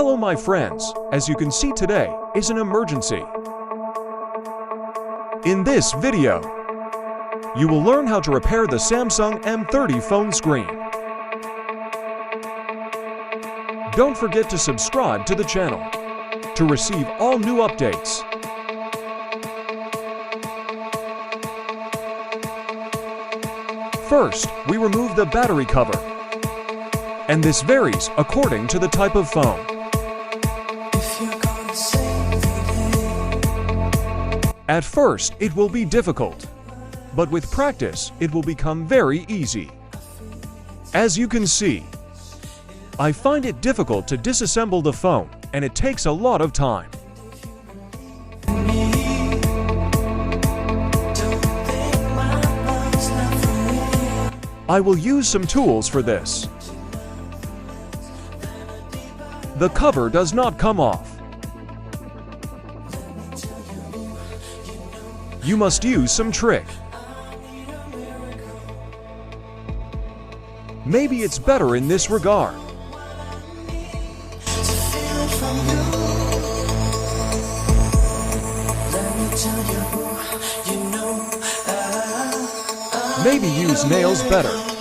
Hello my friends, as you can see today is an emergency. In this video, you will learn how to repair the Samsung M30 phone screen. Don't forget to subscribe to the channel to receive all new updates. First, we remove the battery cover, and this varies according to the type of phone. At first, it will be difficult, but with practice, it will become very easy. As you can see, I find it difficult to disassemble the phone, and it takes a lot of time. I will use some tools for this. The cover does not come off. You must use some trick. Maybe it's better in this regard. Maybe use nails better.